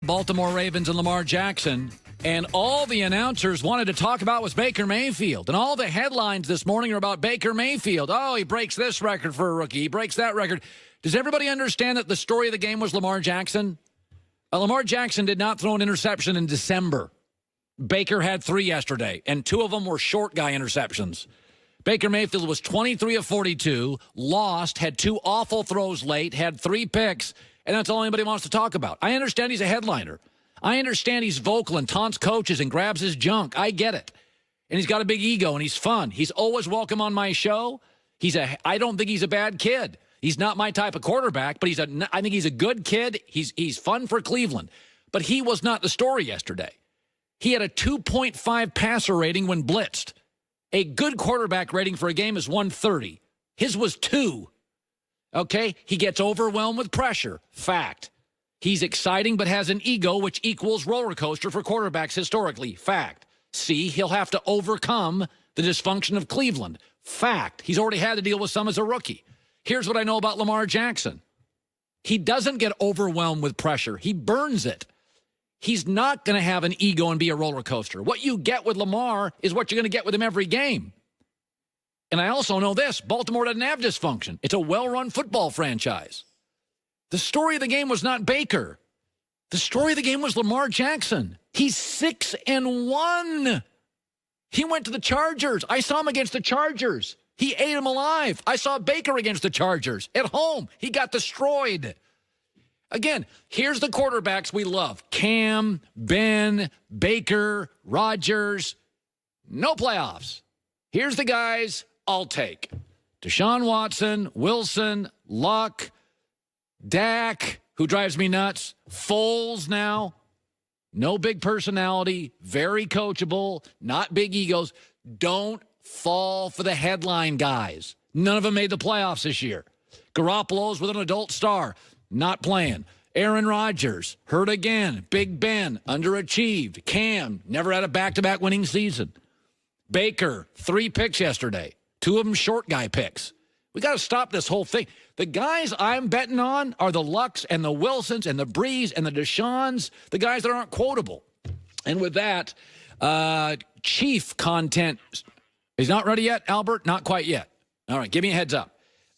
Baltimore Ravens and Lamar Jackson, and all the announcers wanted to talk about was Baker Mayfield. And all the headlines this morning are about Baker Mayfield. Oh, he breaks this record for a rookie. He breaks that record. Does everybody understand that the story of the game was Lamar Jackson? Lamar Jackson did not throw an interception in December. Baker had 3 yesterday, and 2 of them were short guy interceptions. Baker Mayfield was 23 of 42, lost, had 2 awful throws late, had 3 picks, and that's all anybody wants to talk about. I understand he's a headliner. I understand he's vocal and taunts coaches and grabs his junk. I get it. And he's got a big ego, and he's fun. He's always welcome on my show. I don't think he's a bad kid. He's not my type of quarterback, but I think he's a good kid. He's fun for Cleveland. But he was not the story yesterday. He had a 2.5 passer rating when blitzed. A good quarterback rating for a game is 130. His was 2. Okay? He gets overwhelmed with pressure. Fact. He's exciting but has an ego, which equals roller coaster for quarterbacks historically. Fact. See, he'll have to overcome the dysfunction of Cleveland. Fact. He's already had to deal with some as a rookie. Here's what I know about Lamar Jackson. He doesn't get overwhelmed with pressure. He burns it. He's not going to have an ego and be a roller coaster. What you get with Lamar is what you're going to get with him every game. And I also know this. Baltimore doesn't have dysfunction. It's a well-run football franchise. The story of the game was not Baker. The story of the game was Lamar Jackson. He's 6-1. He went to the Chargers. I saw him against the Chargers. He ate him alive. I saw Baker against the Chargers. At home, he got destroyed. Again, here's the quarterbacks we love. Cam, Ben, Baker, Rodgers. No playoffs. Here's the guys I'll take. Deshaun Watson, Wilson, Luck, Dak, who drives me nuts. Foles now. No big personality. Very coachable. Not big egos. Don't fall for the headline guys. None of them made the playoffs this year. Garoppolo's with an adult star. Not playing. Aaron Rodgers, hurt again. Big Ben, underachieved. Cam, never had a back-to-back winning season. Baker, 3 picks yesterday. 2 of them short guy picks. We got to stop this whole thing. The guys I'm betting on are the Lucks and the Wilsons and the Brees and the Deshaun's, the guys that aren't quotable. And with that, Chief content is not ready yet, Albert? Not quite yet. All right, give me a heads up.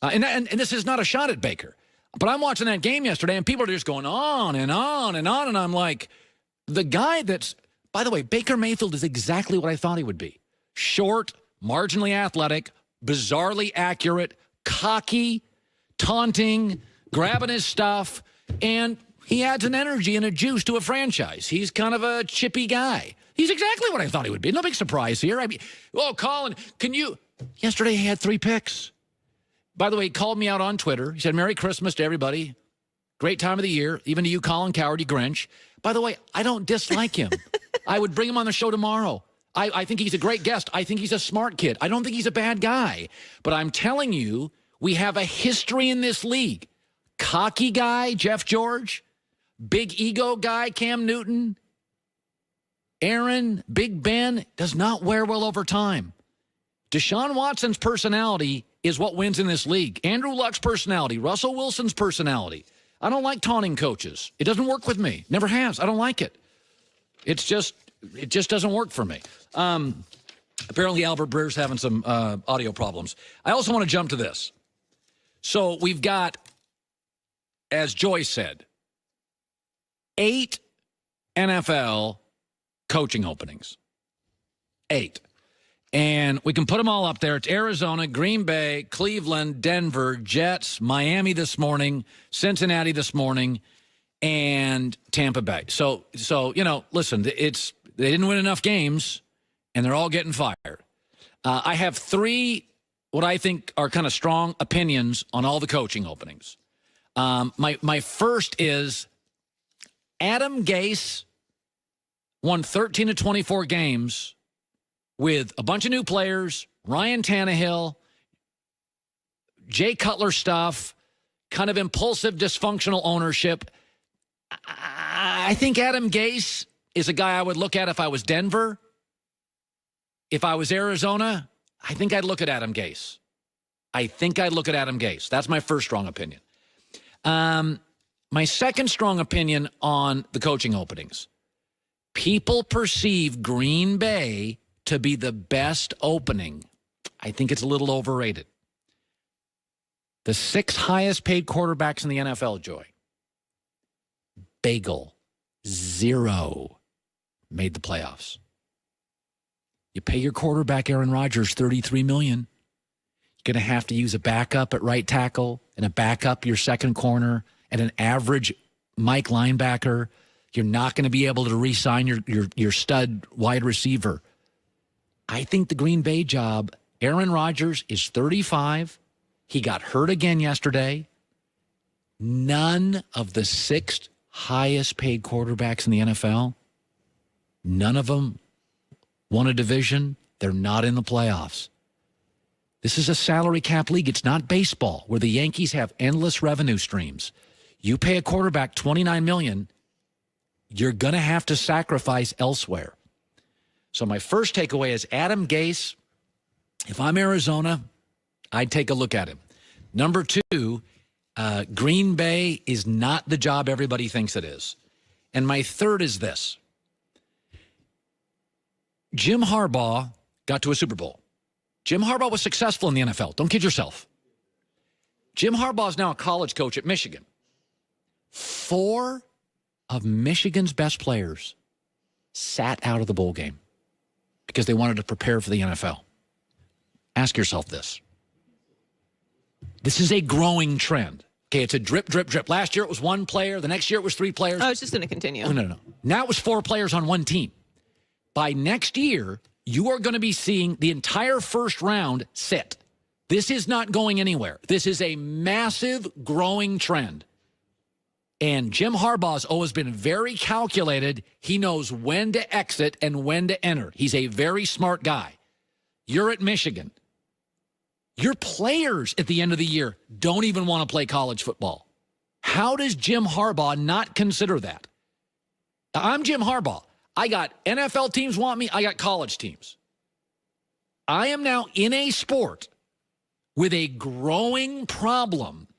And this is not a shot at Baker. But I'm watching that game yesterday, and people are just going on and on and on, and I'm like, the guy that's, by the way, Baker Mayfield is exactly what I thought he would be. Short, marginally athletic, bizarrely accurate, cocky, taunting, grabbing his stuff, and he adds an energy and a juice to a franchise. He's kind of a chippy guy. He's exactly what I thought he would be. No big surprise here. I mean, Colin, yesterday he had 3 picks. By the way, he called me out on Twitter. He said, Merry Christmas to everybody. Great time of the year. Even to you, Colin Cowherd, you Grinch. By the way, I don't dislike him. I would bring him on the show tomorrow. I think he's a great guest. I think he's a smart kid. I don't think he's a bad guy. But I'm telling you, we have a history in this league. Cocky guy, Jeff George. Big ego guy, Cam Newton. Aaron, Big Ben, does not wear well over time. Deshaun Watson's personality is what wins in this league. Andrew Luck's personality, Russell Wilson's personality. I don't like taunting coaches. It doesn't work with me. Never has. I don't like it. It just doesn't work for me. Apparently Albert Breer's having some audio problems. I also want to jump to this. So we've got, as Joyce said, 8 NFL coaching openings. 8. And we can put them all up there. It's Arizona, Green Bay, Cleveland, Denver, Jets, Miami this morning, Cincinnati this morning, and Tampa Bay. So listen, they didn't win enough games, and they're all getting fired. I have 3 what I think are kind of strong opinions on all the coaching openings. My first is Adam Gase won 13 of 24 games with a bunch of new players, Ryan Tannehill, Jay Cutler stuff, kind of impulsive, dysfunctional ownership. I think Adam Gase is a guy I would look at if I was Denver. If I was Arizona, I think I'd look at Adam Gase. That's my first strong opinion. My second strong opinion on the coaching openings. People perceive Green Bay to be the best opening. I think it's a little overrated. The 6 highest paid quarterbacks in the NFL, Joy. Bagel, 0, made the playoffs. You pay your quarterback, Aaron Rodgers, $33 million. You're going to have to use a backup at right tackle and a backup your second corner and an average Mike linebacker. You're not going to be able to re-sign your stud wide receiver. I think the Green Bay job, Aaron Rodgers is 35. He got hurt again yesterday. None of the 6 highest paid quarterbacks in the NFL, none of them won a division. They're not in the playoffs. This is a salary cap league. It's not baseball where the Yankees have endless revenue streams. You pay a quarterback $29 million, you're going to have to sacrifice elsewhere. So my first takeaway is Adam Gase. If I'm Arizona, I'd take a look at him. Number 2, Green Bay is not the job everybody thinks it is. And my third is this. Jim Harbaugh got to a Super Bowl. Jim Harbaugh was successful in the NFL. Don't kid yourself. Jim Harbaugh is now a college coach at Michigan. 4 of Michigan's best players sat out of the bowl game because they wanted to prepare for the NFL. Ask yourself this. This is a growing trend. Okay, it's a drip, drip, drip. Last year it was 1 player. The next year it was 3 players. Oh, it's just going to continue. No. Now it was 4 players on 1 team. By next year, you are going to be seeing the entire first round sit. This is not going anywhere. This is a massive growing trend. And Jim Harbaugh's always been very calculated. He knows when to exit and when to enter. He's a very smart guy. You're at Michigan. Your players at the end of the year don't even want to play college football. How does Jim Harbaugh not consider that? I'm Jim Harbaugh. I got NFL teams want me. I got college teams. I am now in a sport with a growing problem.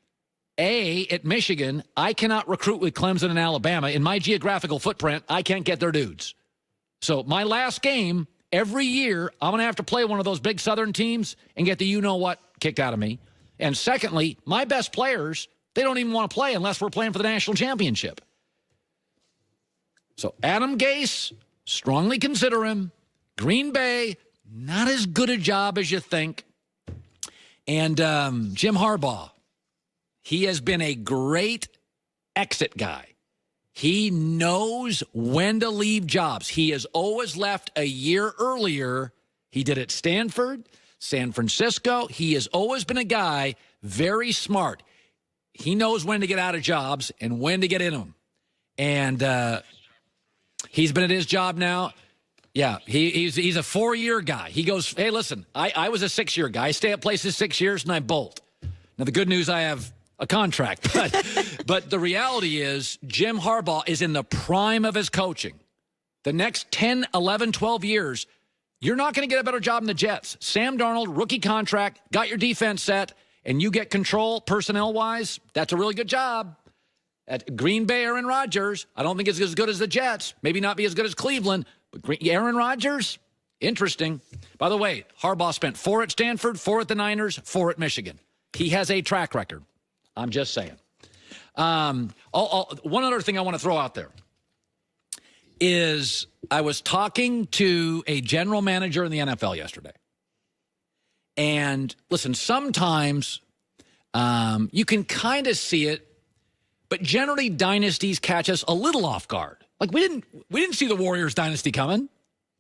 At Michigan, I cannot recruit with Clemson and Alabama. In my geographical footprint, I can't get their dudes. So my last game, every year, I'm going to have to play one of those big Southern teams and get the you-know-what kicked out of me. And secondly, my best players, they don't even want to play unless we're playing for the national championship. So Adam Gase, strongly consider him. Green Bay, not as good a job as you think. And Jim Harbaugh, he has been a great exit guy. He knows when to leave jobs. He has always left a year earlier. He did it at Stanford, San Francisco. He has always been a guy very smart. He knows when to get out of jobs and when to get in them. And he's been at his job now. Yeah, he's a 4-year guy. He goes, hey, listen, I was a 6-year guy. I stay at places 6 years and I bolt. Now, the good news, I have a contract. But the reality is Jim Harbaugh is in the prime of his coaching. The next 10, 11, 12 years, you're not going to get a better job than the Jets. Sam Darnold, rookie contract, got your defense set, and you get control personnel-wise. That's a really good job. At Green Bay, Aaron Rodgers, I don't think it's as good as the Jets. Maybe not be as good as Cleveland. But Aaron Rodgers, interesting. By the way, Harbaugh spent 4 at Stanford, 4 at the Niners, 4 at Michigan. He has a track record. I'm just saying. One other thing I want to throw out there is I was talking to a general manager in the NFL yesterday. And listen, sometimes you can kind of see it, but generally dynasties catch us a little off guard. Like we didn't see the Warriors dynasty coming,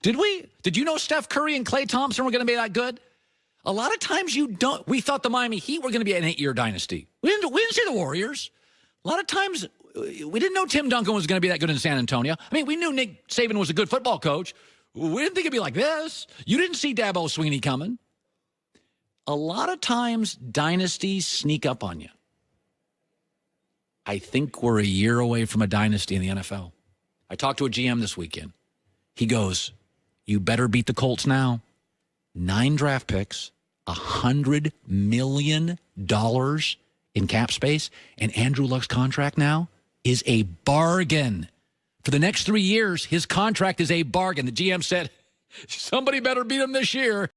did we? Did you know Steph Curry and Klay Thompson were going to be that good? A lot of times you don't. We thought the Miami Heat were going to be an 8-year dynasty. We didn't see the Warriors. A lot of times we didn't know Tim Duncan was going to be that good in San Antonio. I mean, we knew Nick Saban was a good football coach. We didn't think it'd be like this. You didn't see Dabo Swinney coming. A lot of times dynasties sneak up on you. I think we're a year away from a dynasty in the NFL. I talked to a GM this weekend. He goes, you better beat the Colts now. 9 draft picks, $100 million in cap space, and Andrew Luck's contract now, is a bargain. For the next 3 years, his contract is a bargain. The GM said, somebody better beat him this year.